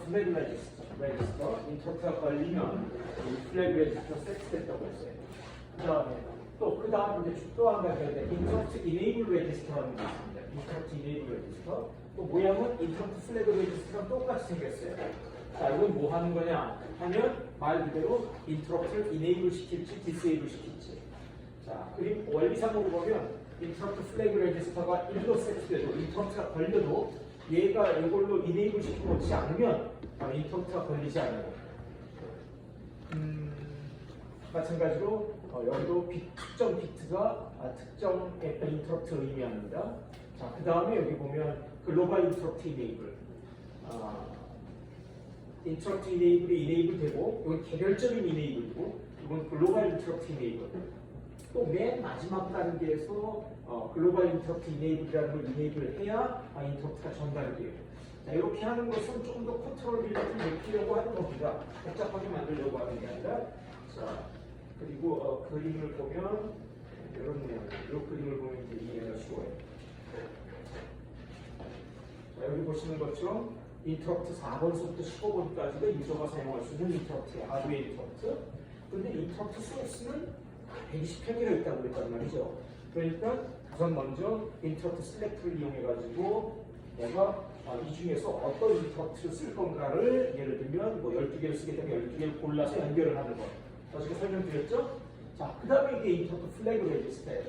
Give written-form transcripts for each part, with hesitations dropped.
플래그 레지스터, 인터프트가 걸리면 이 플래그 레지스터 세트됐다고 했어요. 그 다음에 그 다음 이제 또 한 가지가 있는데 인터프트 이네이블 레지스터라는 게 있습니다. 인터프트 이네이블 레지스터. 또 모양은 인터프트 플래그 레지스터랑 똑같이 생겼어요. 자, 이건 뭐 하는 거냐 하면 말 그대로 인터프트를 이네이블 시킬지 디세이블 시킬지. 자, 그리고 원리상으로 보면 인터프트 플래그 레지스터가 1로 세트돼도 인터프트가 걸려도 얘가 이걸로 이네이블 시켜놓지 않으면 인터프트가 걸리지 않아요. 마찬가지로 여기도 특정 비트가 특정 인터프트를 의미합니다. 자, 그 다음에 여기 보면 글로벌 인터프트 이네이블. 인터프트 이네이블이 이네이블 되고 이건 개별적인 이네이블이고 이건 글로벌 인터프트 이네이블. 또 맨 마지막 단계에서 글로벌 인터프트 이네이블이라는 걸 이네이블을 해야 인터프트가 전달이 돼요. 자, 이렇게 하는 것은 좀 더 컨트롤빌리티를 높이려고 하는 겁니다. 복잡하게 만들려고 하는 게 아니라. 자, 그리고 그림을 보면 이런 이 그림을 보면 이제 이해가 쉬워요. 자, 여기 보시는 것처럼 인터프트 4번부터 15번까지가 유저가 사용할 수 있는 인터프트예요. 하드웨어 인터프트. 근데 인터프트 소스는 120편이나 있다고 그랬단 말이죠. 그러니까 우선 먼저 인터프트 셀렉트를 이용해가지고 내가 이 중에서 어떤 인터프트를 쓸 건가를 예를 들면 뭐 12개를 쓰게 되면 12개를 골라서 연결을 하는 거. 어떻게 설명드렸죠? 자, 그 다음에 이게 인터프트 플래그 레지스터예요.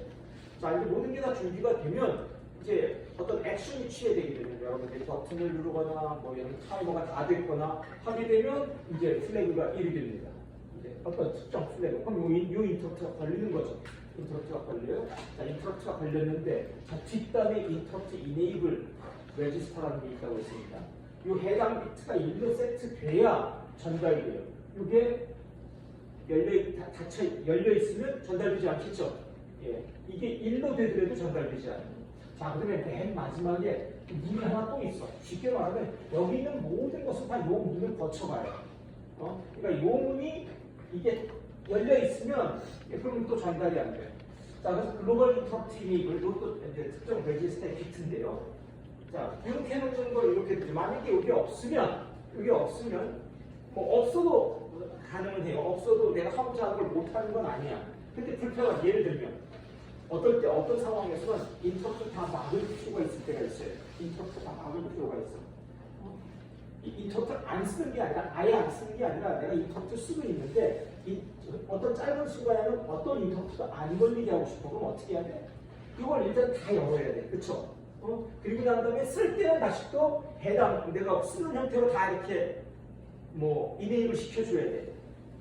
자, 이제 모든 게 다 준비가 되면 이제 어떤 액션이 취해되게 되는 여러분들이 버튼을 누르거나 뭐 이런 타이머가 다 됐거나 하게 되면 이제 플래그가 1이 됩니다. 이제 어떤 특정 플래그. 그럼 요 인터프트가 걸리는 거죠. 인터프트가 걸려요. 자, 인터프트가 걸렸는데 자, 뒷단에 인터프트 이네이블 레지스터라는 게 있다고 했습니다. 요 해당 비트가 1로 세트돼야 전달이 돼요. 이게 열려 있으면 전달되지 않겠죠. 예, 이게 1로 되더라도 전달되지 않아요. 자, 그다음에 맨 마지막에 문이 하나 또 있어. 쉽게 말하면 여기 있는 모든 것은 다 요 문을 거쳐가요. 그러니까 요 문이 이게 열려 있으면 그러면 또 전달이 안 돼요. 자, 그래서 글로벌 인터프트 이네이블 이것도 이제 특정 레지스터의 비트인데요. 자, 이렇게 해놓는 걸 이렇게 되죠. 만약에 여기 없으면 뭐 없어도 가능은 해요. 없어도 내가 하고자 하는 걸 못하는 건 아니야. 근데 불편한 예를 들면 어떨 때 어떤 상황에서는 인터프트 다 막을 필요가 있을 때가 있어요. 인터프트 다 막을 필요가 있어. 인터프트 안 쓰는 게 아니라 아예 안 쓰는 게 아니라 내가 인터프트 쓰고 있는데 어떤 짧은 시간에는 어떤 인터프트가 안 걸리게 하고 싶어. 그럼 어떻게 해야 돼? 이걸 일단 다 열어야 돼. 그쵸? 그리고 난 다음에 쓸 때는 다시 또 해당 내가 쓰는 형태로 다 이렇게 뭐 이네이블 시켜줘야 돼.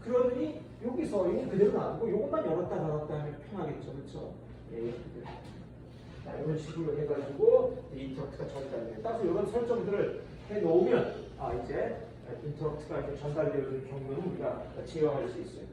그러더니 여기서 이건 그대로 놔두고 이것만 열었다 하면 편하겠죠. 그렇죠? 예. 자, 이런 식으로 해가지고 인터프트가 전달돼요. 따라서 이런 설정들을 해놓으면 이제 인터프트가 이렇게 전달되는 경우는 우리가 제어할 수 있어요.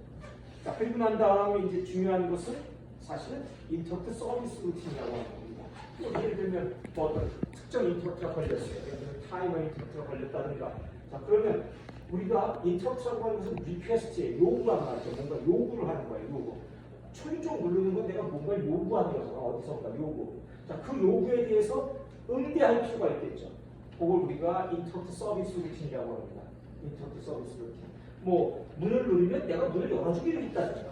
자, 그리고 난 다음에 이제 중요한 것은 사실은 인터프트 서비스 루틴이라고 하는 겁니다. 예를 들면 뭐 어떤 특정 인터프트가 걸렸어요. 예를 들면 타이머 인터프트가 걸렸다든가. 자, 그러면 우리가 인터프트라고 하는 것은 리퀘스트에 요구가 나왔죠. 뭔가 요구를 하는 거예요. 요구. 초인종 누르는 건 내가 뭔가를 요구하는 거잖아. 어디선가 요구. 자, 그 요구에 대해서 응대할 필요가 있겠죠. 그걸 우리가 인터프트 서비스 루틴이라고 합니다. 인터프트 서비스 루틴. 뭐 문을 누르면 내가 문을 열어주기로 했다든가.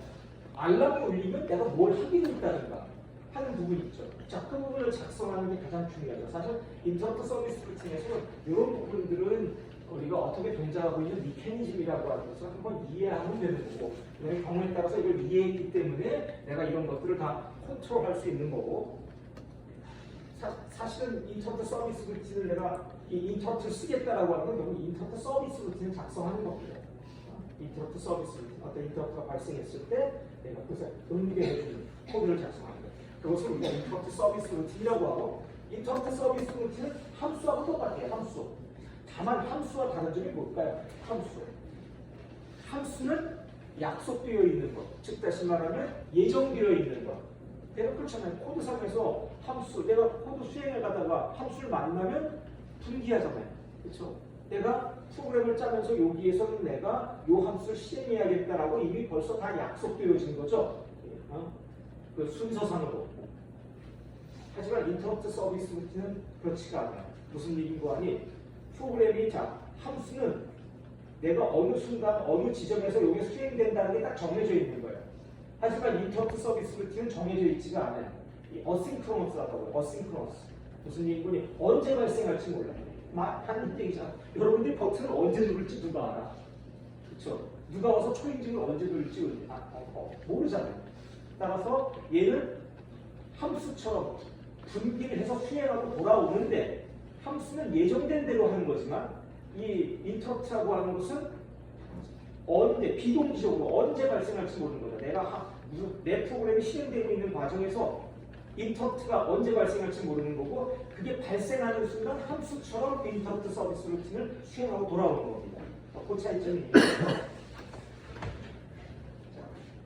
알람을 울리면 내가 뭘 하기로 했다든가 하는 부분이 있죠. 자, 그 부분을 작성하는 게 가장 중요하죠. 사실 인터프트 서비스 루틴에서는 이런 부분들은 우리가 어떻게 동작하고 있는 미케니즘이라고 하는 것을 한번 이해하면 되는 거고, 내 경우에 따라서 이걸 이해했기 때문에 내가 이런 것들을 다 컨트롤할 수 있는 거고, 사실은 인터프트 서비스 루틴을 내가 이 인터프트를 쓰겠다라고 하는 건 결국 인터프트 서비스 루틴을 작성하는 겁니다. 인터프트 서비스 루틴, 어떤 인터프트가 발생했을 때 내가 그것을 응대해 주는 코드를 작성하는 거예요. 그것을 우리가 인터프트 서비스 루틴이라고 하고, 인터프트 서비스 루틴은 함수하고 똑같아요. 함수. 다만 함수와 다른 점이 뭘까요? 함수는 약속되어 있는 것, 즉 다시 말하면 예정되어 있는 것. 내가 그렇잖아요. 코드상에서 함수, 내가 코드 수행을 가다가 함수를 만나면 분기하잖아요. 그렇죠? 내가 프로그램을 짜면서 여기에서는 내가 이 함수를 실행해야겠다라고 이미 벌써 다 약속되어진 거죠. 그 순서상으로. 하지만 인터프트 서비스 루틴은 그렇지가 않아요. 무슨 얘기인고 하니 프로그램이 자 함수는 내가 어느 순간 어느 지점에서 이게 수행된다는 게 딱 정해져 있는 거예요. 하지만 인터럽트 서비스 루틴은 정해져 있지가 않아요. 이 어싱크로너스라고 해요. 어싱크로너스. 무슨 얘기니 언제 발생할지 몰라요. 하는 얘기잖아. 여러분들이 버튼을 언제 누를지 누가 알아? 그렇죠? 누가 와서 초인종을 언제 누를지 모르잖아요. 따라서 얘는 함수처럼 분기를 해서 수행하고 돌아오는데 함수는 예정된 대로 하는 거지만 이 인터럽트라고 하는 것은 언제 비동기적으로 언제 발생할지 모르는 거죠. 내 프로그램이 실행되고 있는 과정에서 인터럽트가 언제 발생할지 모르는 거고 그게 발생하는 순간 함수처럼 인터럽트 서비스 루틴을 수행하고 돌아오는 겁니다. 그 차이점이 있는 거죠. 자,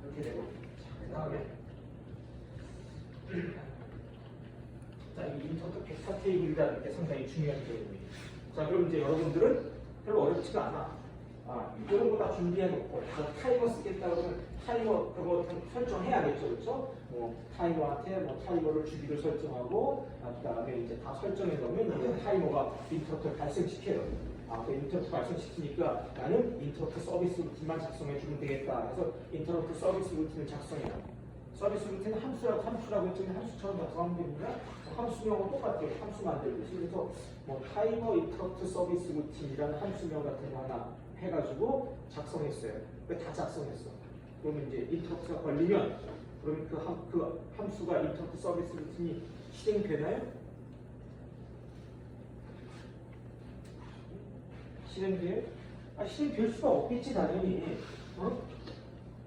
이렇게 되고 다음에 자, 이 인터럽트 벡터 테이블이라는 게 상당히 중요한 개념이에요. 자, 그럼 이제 여러분들은 별로 어렵지가 않아. 이런 거 다 준비해놓고 타이머 쓰겠다 그러면 타이머 그거 설정해야겠죠, 그렇죠? 타이머한테 타이머를 주기를 설정하고 그다음에 이제 다 설정해 놓으면 이제 타이머가 인터럽트를 발생시켜요. 그 인터럽트 발생시키니까 나는 인터럽트 서비스 루틴만 작성해 주면 되겠다. 해서 인터럽트 서비스 루틴을 작성해요. 서비스 루틴은 함수라고 했더니 함수처럼 작성하면 됩니다. 함수명은 똑같아요. 함수 만들듯이. 그래서 타이머 인터럽트 서비스 루틴이라는 함수명 같은 거 하나 해가지고 작성했어요. 다 작성했어. 그러면 이제 인터럽트가 걸리면 그러면 그 함수가 인터럽트 서비스 루틴이 실행되나요? 실행돼요? 실행될 수가 없겠지 당연히.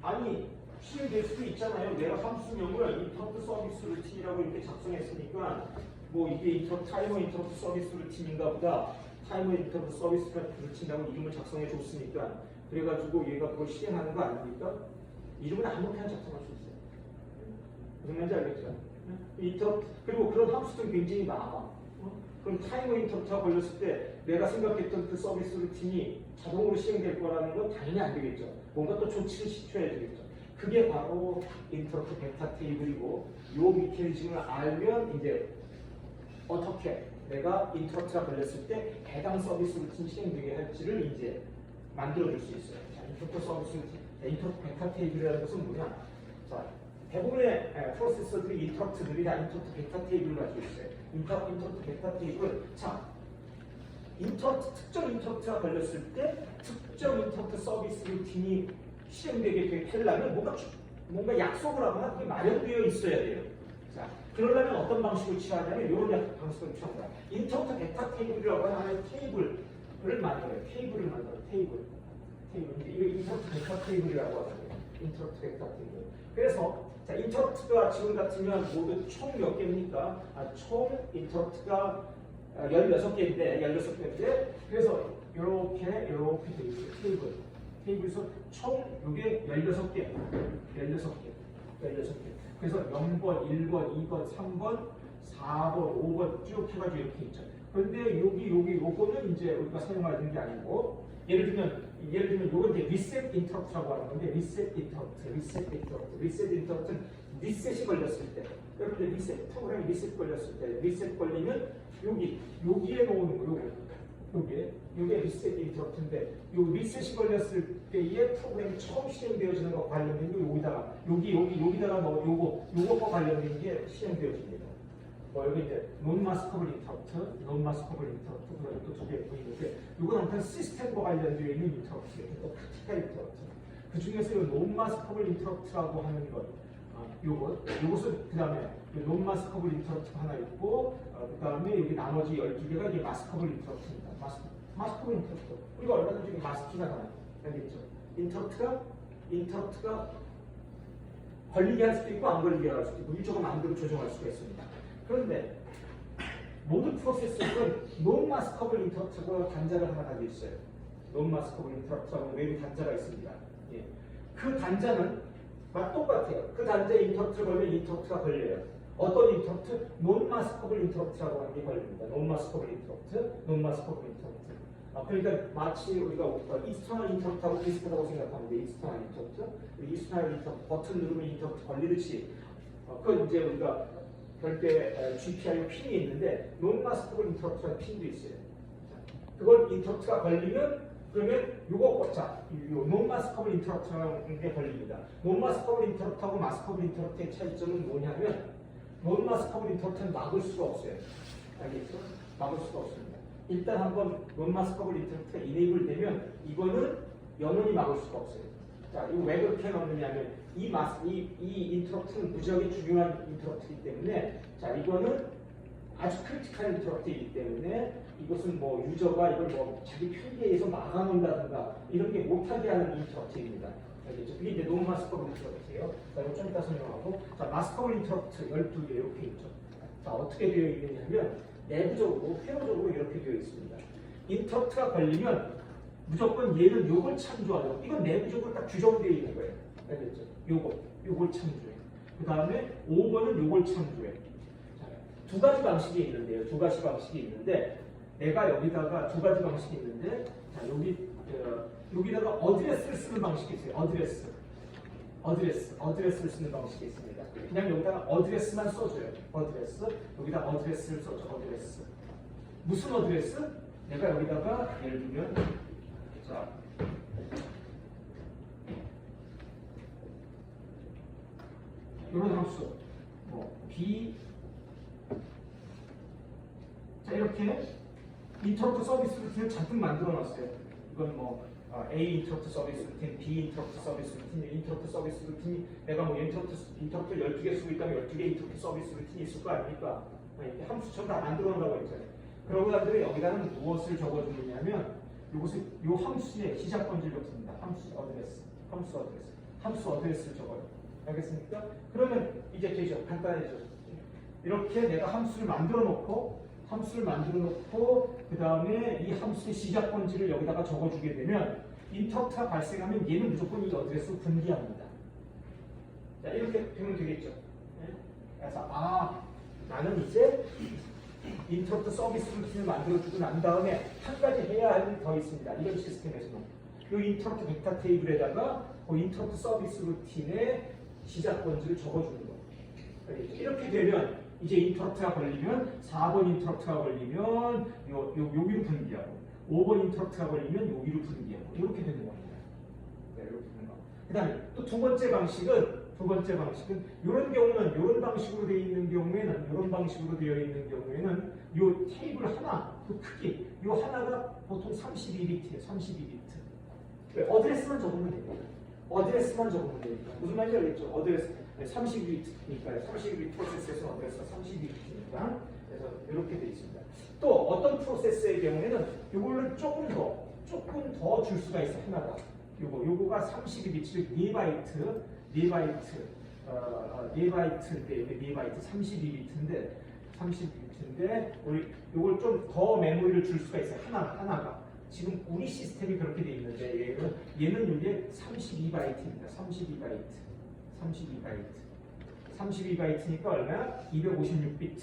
아니 실행될 수도 있잖아요. 내가 함수명을 인터럽트 서비스 루틴이라고 이렇게 작성했으니까 이게 타이머 인터럽트 서비스 루틴인가 보다. 타이머 인터럽트 서비스 루틴이라고 이름을 작성해 줬으니까 그래가지고 얘가 그걸 실행하는 거 아닙니까? 이름은 아무렇게나 작성할 수 있어요. 무슨 말인지 알겠죠? 그리고 그런 함수들이 굉장히 많아. 그럼 타이머 인터럽트가 걸렸을 때 내가 생각했던 그 서비스 루틴이 자동으로 실행될 거라는 건 당연히 안 되겠죠. 뭔가 또 조치를 시켜야 되겠죠. 그게 바로 인터럽트 벡터 테이블이고 이 미케니즘을 알면 이제 어떻게 내가 인터럽트가 걸렸을 때 해당 서비스 루틴 실행되게 할지를 이제 만들어줄 수 있어요. 자, 인터럽트 서비스 루틴, 인터럽트 벡터 테이블이라는 것은 뭐냐? 자, 대부분의 프로세서들이 인터럽트들이 다 인터럽트 벡터 테이블을 가지고 있어요. 인터럽트 벡터 테이블, 자, 특정 인터럽트가 걸렸을 때 특정 인터럽트 서비스 루틴이 실행되게 하려면 뭔가 약속을 하거나 그게 마련되어 있어야 돼요. 자, 그러려면 어떤 방식을 취하냐면 이런 방식을 취합니다. 인터럽트 벡터 테이블이라고 하는 테이블을 만들어요. 테이블. 이거 인터럽트 벡터 테이블이라고 하거든요. 인터럽트 벡터 테이블. 그래서 자, 인터럽트가 지금 같으면 모두 총 몇 개입니까? 총 인터럽트가 16개인데 그래서 이렇게 돼 있어요. 테이블에서 총 이게 16개. 그래서 0번, 1번, 2번, 3번, 4번, 5번 쭉 해가지고 이렇게 있죠. 그런데 요거는 이제 우리가 사용하는 게 아니고 예를 들면 요건 이제 리셋 인터럽트라고 하는 건데 리셋 인터럽트는 리셋이 걸렸을 때 여러분들 프로그램이 리셋 걸렸을 때 리셋 걸리면 여기에 놓는 거 요게 리셋 인터럽트인데 요 리셋이 걸렸을 때의 프로그램이 처음 실행되어지는 것과 관련된 게 여기다가 요거과 관련된 게 실행되어집니다. 여기 이제 논마스커블 인터럽트 그리고 또 두 개 보이는데 이건 아무튼 시스템과 관련되어 있는 인터럽트예요. 또 크리티컬 인터럽트. 그 중에서 이 논마스커블 인터럽트라고 하는 것, 요것은 그 다음에 논마스커블 인터럽트가 하나 있고, 그 다음에 여기 나머지 12개가 이게 마스커블 인터럽트입니다. 마스커블 인터럽트. 우리가 얼마 전에 마스키가 나와요. 알겠죠? 인터럽트가 걸리게 할 수도 있고 안 걸리게 할 수도 있고 일정한 마음대로 조정할 수가 있습니다. 그런데 모든 프로세서는 논마스커블 인터럽트가 단자를 하나 가지고 있어요. 논마스커블 인터럽트라고 외부 단자가 있습니다. 예. 그 단자는 똑같아요. 그 단자에 인터럽트가 걸리면 인터럽트가 걸려요. 어떤 인터럽트? 논마스커블 인터럽트라고 하는 게 걸립니다. 논마스커블 인터럽트. 그러니까 마치 우리가 이스터널 인터럽트하고 비슷하다고 생각하는데 이스터널 인터럽트 버튼 누르면 인터럽트 걸리듯이 그건 이제 우리가 별도의 GPIO 핀이 있는데 논마스커블 인터럽트라는 핀도 있어요. 그걸 인터럽트가 걸리면 그러면 요거 자, 요 논마스커블 인터럽트라는 게 걸립니다. 논마스커블 인터럽트하고 마스커블 인터럽트의 차이점은 뭐냐면 논마스커블 인터럽트는 막을 수가 없어요. 알겠죠? 막을 수가 없습니다. 일단 한번 논마스커블 인터럽트가 이네이블 되면 이거는 영원히 막을 수가 없어요. 자, 이거 왜 그렇게 넣느냐면 이 인터럽트는 무지하게 중요한 인터럽트이기 때문에 자, 이거는 아주 크리티컬 인터럽트이기 때문에 이것은 뭐 유저가 이걸 뭐 자기 편의에 의해서 막아놓는다든가 이런 게 못하게 하는 인터럽트입니다. 알겠죠? 그게 이제 논마스커블 인터럽트예요. 자, 이거 좀 이따 설명하고 자, 마스커블 인터럽트 12개 이렇게 있죠. 자, 어떻게 되어 있느냐면 내부적으로 회로적으로 이렇게 되어 있습니다. 인터럽트가 걸리면 무조건 얘는 요걸 참조하죠. 이건 내부적으로 딱 규정되어 있는 거예요. 알겠죠? 요걸 참조해. 그 다음에 5번은 요걸 참조해. 자, 두 가지 방식이 있는데요. 두 가지 방식이 있는데 내가 여기다가 두 가지 방식이 있는데 자, 여기다가 어드레스를 쓰는 방식이 있어요. 어드레스를 쓰는 방식이 있습니다. 그냥 여기다가 어드레스만 써줘요. 어드레스. 여기다 어드레스를 써줘. 어드레스. 무슨 어드레스? 내가 여기다가 예를 들면 자, 이런 함수 B 자 이렇게 인터럽트 서비스 루틴을 잔뜩 만들어 놨어요. 이건 A 인터럽트 서비스 루틴, B 인터럽트 서비스 루틴, 인터럽트 서비스 루틴이 내가 인터럽트 12개 쓰고 있다면 12개 인터럽트 서비스 루틴이 있을 거 아닙니까? 이렇게 함수처럼 다 만들어 놓으라고 했잖아요. 그러고 나서 여기다는 무엇을 적어주느냐면 이것을 요 함수의 시작 번지를 적습니다. 함수 어드레스를 적어요. 알겠습니까? 그러면 이제 되죠. 간단해져. 이렇게 내가 함수를 만들어 놓고 그 다음에 이 함수의 시작 번지를 여기다가 적어주게 되면 인터럽트가 발생하면 얘는 무조건 이 어드레스로 분기합니다. 자, 이렇게 되면 되겠죠. 그래서 나는 이제 인터럽트 서비스 루틴을 만들어주고 난 다음에 한 가지 해야 할 일이 더 있습니다. 이런 시스템에서는 이 인터럽트 벡터 테이블에다가 인터럽트 서비스 루틴의 시작 번지를 적어주는 거예요. 이렇게 되면 이제 인터럽트가 걸리면 4번 인터럽트가 걸리면 여기로 분기하고 5번 인터럽트가 걸리면 여기로 분기하고 이렇게 되는 겁니다. 네, 이렇게 되는 거. 그다음에 또 두 번째 방식은 이런 경우는 이런 방식으로 되어 있는 경우에는 이 테이블 하나 그 크기 이 하나가 보통 32비트예요. 32비트. 어드레스만 적으면 됩니다. 무슨 말인지 알겠죠? 어드레스 32비트니까요. 32비트 프로세스에서 어드레스가 32비트니까 그래서 이렇게 되어 있습니다. 또 어떤 프로세스의 경우에는 이걸로 조금 더 줄 수가 있어. 하나가 요거가 32비트를 4바이트인데 32비트인데 우리 요걸 좀 더 메모리를 줄 수가 있어요. 하나가 지금 우리 시스템이 그렇게 돼 있는데 얘는 이게 32바이트입니다. 32바이트니까 얼마야? 256비트.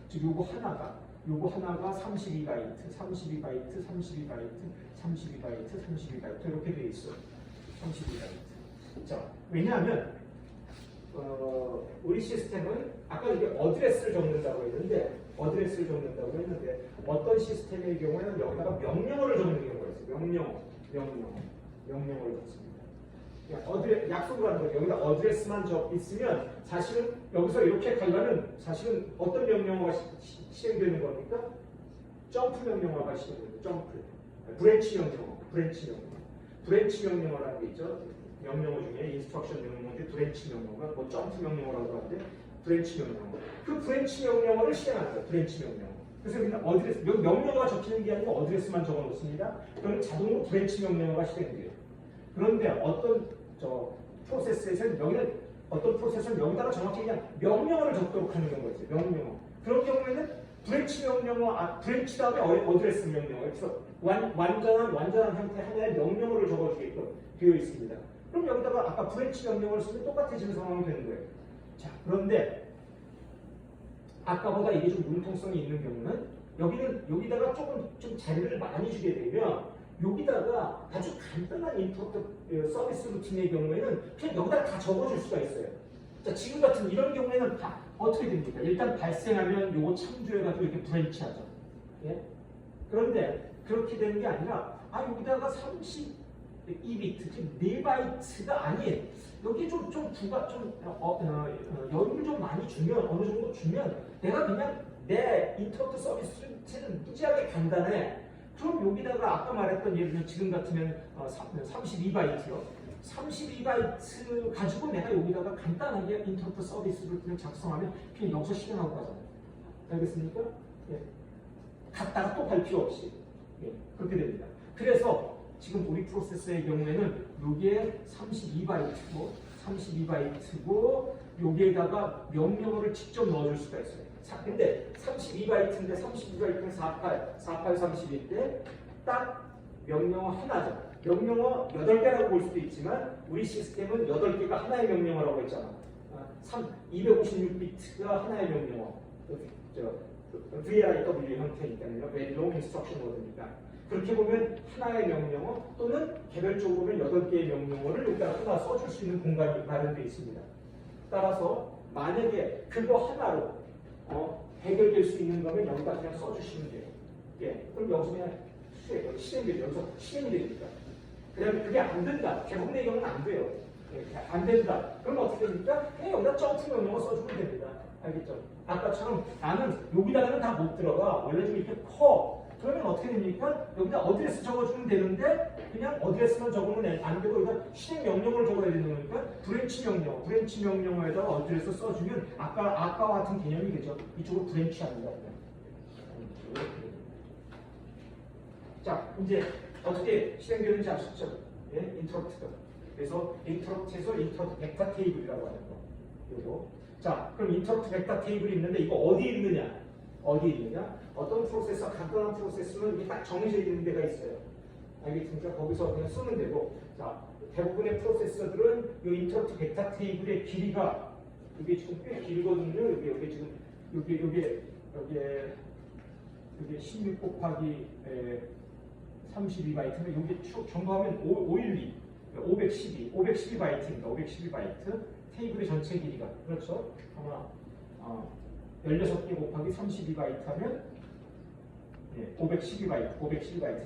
즉 요거 하나가 32바이트 이렇게 돼 있어. 32바이트. 자, 왜냐하면 우리 시스템은 아까 이게 어드레스를 적는다고 했는데 어떤 시스템의 경우에는 여기다가 명령어를 적는 경우가 있어요. 명령어를 적습니다. 약속을 하는 거죠. 여기다 어드레스만 있으면 사실은 여기서 이렇게 가려면 사실은 어떤 명령어가 시행되는 겁니까? 점프 명령어가 시행됩니다. 점프. 브랜치 명령어라는 게 있죠. 명령어 중에 인스트럭션 명령어인데 브랜치 명령어가 점프 명령어라고 하는데 브랜치 명령어. 그 브랜치 명령어를 시행하는 거예요. 브랜치 명령어. 그래서 우리는 어드레스, 여기 명령어가 적히는 게 아니고 어드레스만 적어 놓습니다. 그러면 자동으로 브랜치 명령어가 실행돼요. 그런데 어떤 프로세스에서는 어떤 프로세스는 여기다가 정확히 그냥 명령어를 적도록 하는 경우가 있어요. 명령어. 그런 경우에는 브랜치 명령어, 브랜치 다음에 어드레스 명령어. 그래서 완전한 형태 하나의 명령어를 적어주게끔 되어 있습니다. 그럼 여기다가 아까 브랜치 명령어를 쓰면 똑같아지는 상황이 되는 거예요. 자, 그런데 아까보다 이게 좀 융통성이 있는 경우는 여기다가 좀 자리를 많이 주게 되면 여기다가 아주 간단한 인터럽트 서비스 루틴의 경우에는 그냥 여기다가 다 적어줄 수가 있어요. 자, 지금 같은 이런 경우에는 다 어떻게 됩니까? 일단 발생하면 요거 참조해가지고 이렇게 브랜치하죠. 예? 그런데 그렇게 되는 게 아니라 여기다가 32비트, 지금 4바이트가 아닌 여기 좀 부가 여유를 좀 많이 주면 어느 정도 주면 내가 그냥 내 인터넷 서비스는 무지하게 간단해. 그럼 여기다가 아까 말했던 예를 들면 지금 같으면 32바이트요. 32바이트 가지고 내가 여기다가 간단하게 인터넷 서비스를 그냥 작성하면 그냥 여기서 실행하고 가잖아요. 알겠습니까? 예. 갔다가 또 갈 필요 없이. 예. 그렇게 됩니다. 그래서 지금 우리 프로세서의 경우에는 여기에 32바이트고 여기에다가 명령어를 직접 넣어줄 수가 있어요. 자, 근데 32바이트인데 32바이트는 4831때 딱 명령어 하나죠. 명령어 8개라고 볼 수도 있지만 우리 시스템은 8개가 하나의 명령어라고 했잖아. 256비트가 하나의 명령어. VIW 형태니까요. Very Long Instruction Word니까. 그렇게 보면 하나의 명령어 또는 개별적으로 보면 8개의 명령어를 여기다 하나 써줄 수 있는 공간이 마련되어 있습니다. 따라서 만약에 그거 하나로 해결될 수 있는 거면 여기다 그냥 써주시면 돼요. 예, 그럼 여기서 그냥 여기서 실행이 됩니다. 그다음에 그게 안 된다. 대부분의 경우는 안 돼요. 예, 안 된다. 그럼 어떻게 됩니까? 그냥 여기다 점프 명령어 써주면 됩니다. 알겠죠? 아까처럼 나는 여기다가는 다 못 들어가. 원래 좀 이렇게 커. 그러면 어떻게 됩니까? 여기다 어드레스 적어주면 되는데 그냥 어드레스만 적으면 안 되고 여기다 실행 명령어를 적어야 되는 거니까 브랜치 명령어에다가 어드레스 써주면 아까와 같은 개념이 되죠. 이쪽으로 브랜치 합니다. 자, 이제 어떻게 실행되는지 아시죠? 예, 인터럽트가. 그래서 인터럽트에서 인터럽트 벡터 테이블이라고 하는 거. 요거. 자, 그럼 인터럽트 벡터 테이블이 있는데 이거 어디에 있느냐? 어떤 프로세서, 간단한 프로세스는 이게 딱 정해져 있는 데가 있어요. 알겠습니까? 거기서 그냥 쓰면 되고. 자, 대부분의 프로세서들은 이 인터럽트 벡터 테이블의 길이가 이게 지금 꽤 길거든요. 여기 지금 여기에 16 곱하기 32바이트면 여기 정도하면 512바이트입니다. 512바이트 테이블의 전체 길이가 그렇죠? 아마 16개 곱하기 32바이트 하면 512바이트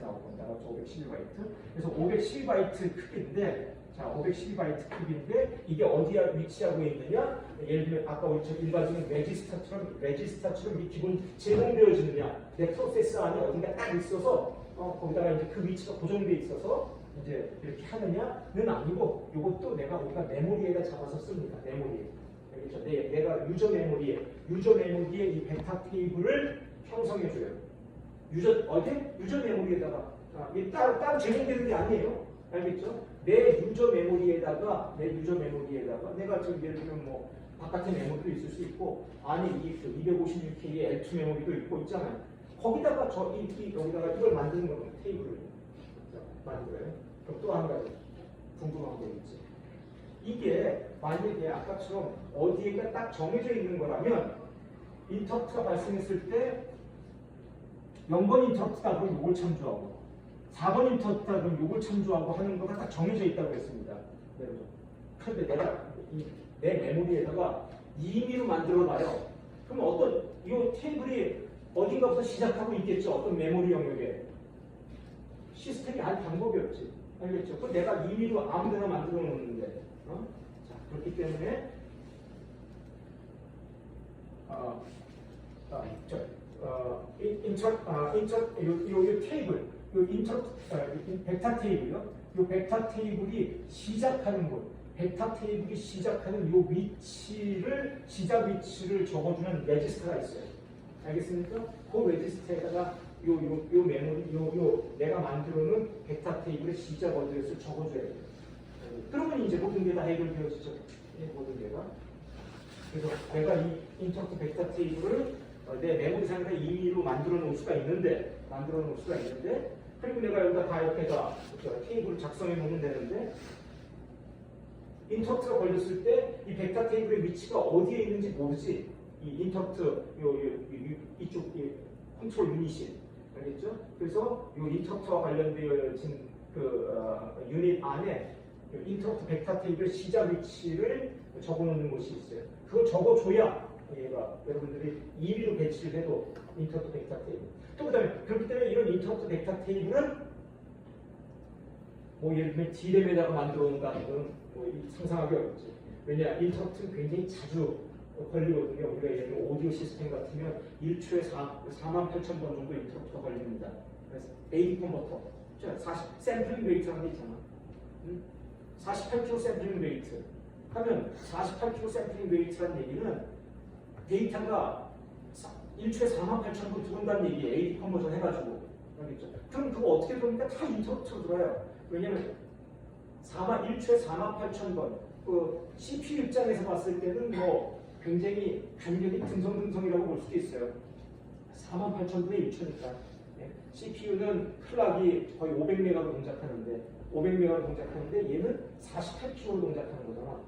나올 겁니다. 그렇죠? 512바이트. 그래서 512바이트 크기인데, 자, 512바이트 크기인데 이게 어디에 위치하고 있느냐? 예를 들면 아까 우리처럼 일반적인 레지스터처럼 이 기본 제공되어지느냐? 내 프로세스 안에 어딘가 딱 있어서 거기다가 이제 그 위치가 고정돼 있어서 이제 이렇게 하느냐는 아니고 이것도 우리가 메모리에다 잡아서 씁니다. 메모리에. 알겠죠? 내가 유저 메모리에 이 벡터 테이블을 형성해줘요. 유저 메모리에다가 이게 따로 제공되는 게 아니에요. 알겠죠? 내 유저 메모리에다가 내가 지금 예를 들면 뭐 바깥에 메모리도 있을 수 있고 아니 이 256K의 L2 메모리도 있고 있잖아요. 거기다가 여기다가 이걸 만드는 거예요. 테이블을 만들어요. 그럼 또 한 가지 궁금한 게 있지. 이게 만약에 아까처럼 어디에가 딱 정해져 있는 거라면 인터프트가 발생했을 때 0번 인터프트다 그럼 요걸 참조하고 4번 인터프트다 그럼 요걸 참조하고 하는 거가 딱 정해져 있다고 했습니다. 그런데 내가 내 메모리에다가 임의로 만들어 놔요. 그럼 이 테이블이 어딘가부터 시작하고 있겠죠. 어떤 메모리 영역에. 시스템이 알 방법이 없지. 알겠죠? 그럼 내가 임의로 아무데나 만들어 놓는데. 자, 그렇기 때문에 테이블, 벡터 테이블이요. 이 벡터 테이블이 시작하는 곳, 벡터 테이블이 시작하는 이 시작 위치를 적어주는 레지스터가 있어요. 알겠습니까? 그 레지스터에다가 요 메모리, 내가 만들어놓은 벡터 테이블의 시작 어드레스를 적어줘야 돼요. 그러면 이제 모든 게 다 해결되어지죠. 모든 게가. 그래서 내가 이 인터프트 벡터 테이블을 내 메모리 상에다 임의로 만들어 놓을 수가 있는데, 그리고 내가 여기다 다 옆에다 테이블을 작성해 놓으면 되는데, 인터프트가 걸렸을 때 이 벡터 테이블의 위치가 어디에 있는지 모르지. 이 인터프트 이쪽 컨트롤 유닛이 알겠죠? 그래서 이 인터프트와 관련되어진 그 유닛 안에 인터럽트 벡터 테이블 시작 위치를 적어놓는 곳이 있어요. 그걸 적어줘야 얘가 여러분들이 임의로 배치를 해도 인터럽트 벡터 테이블. 또 그다음에 그렇기 때문에 이런 인터럽트 벡터 테이블은 뭐 예를 들면 D램에다가 만들어 놓는다는 건 뭐 상상하기 어렵지. 왜냐 인터럽트는 굉장히 자주 걸리거든요. 우리가 예를 들면 오디오 시스템 같으면 1초에 48,000번 정도 인터럽트가 걸립니다. 그래서 AD 컨버터 40 샘플링 레이트라는 게 있잖아. 48kg 샘플링 레이트 하면 48kg 샘플링 레이트라는 얘기는 데이터가 1초에 48,000번 들어온다는 얘기에 AD 컨버전 해가지고 알겠죠? 그럼 그거 어떻게 들어오니까 다 인터럽트로 들어요. 왜냐면 1초에 48,000번 그 CPU 입장에서 봤을 때는 뭐 굉장히 간격이 듬성듬성이라고 볼 수도 있어요. 48,000분의 1초니까 CPU는 클락이 거의 500메가로 동작하는데 500메가로 동작하는데 얘는 48kg로 동작하는 거잖아.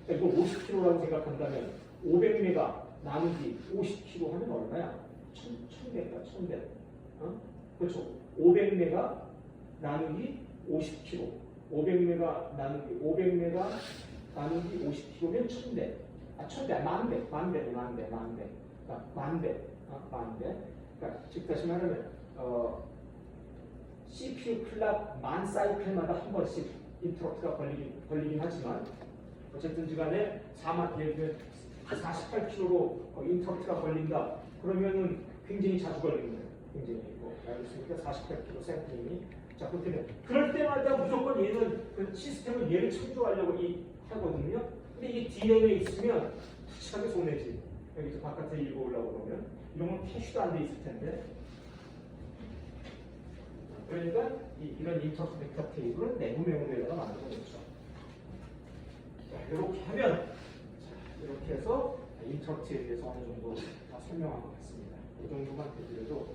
그러니까 이걸 50kg라고 생각한다면 500메가 나누기 50kg 하면 얼마야? 1000배가 1000배. 그렇죠. 500메가 나누기 50kg. 500메가 나누기 500메가 나누기 50kg면 1000배. 1000배, 만배. 그러니까 만배. 그러니까 즉 다시 말하면 CPU 클락 만 사이클마다 한 번씩 인터럽트가 걸리긴 하지만 어쨌든 간에 48kg로 인터럽트가 걸린다. 그러면은 굉장히 자주 걸리는 거예요. 굉장히 알겠습니까? 48kg 샘플링이. 자, 그럴 때마다 무조건 얘는 그 시스템은 얘를 창조하려고 하거든요. 근데 이게 DRAM에 있으면 푸치하게 손해지. 여기서 바깥에 읽어오려고 그러면 이런 건 캐시도 안 돼 있을 텐데. 그러니까 이런 인터럽트 벡터 테이블은 내부 메모리에다가 만들어 놓죠. 자, 이렇게 하면 이렇게 해서 인터럽트에 대해서 어느 정도 다 설명한 것 같습니다. 이 정도만 해드려도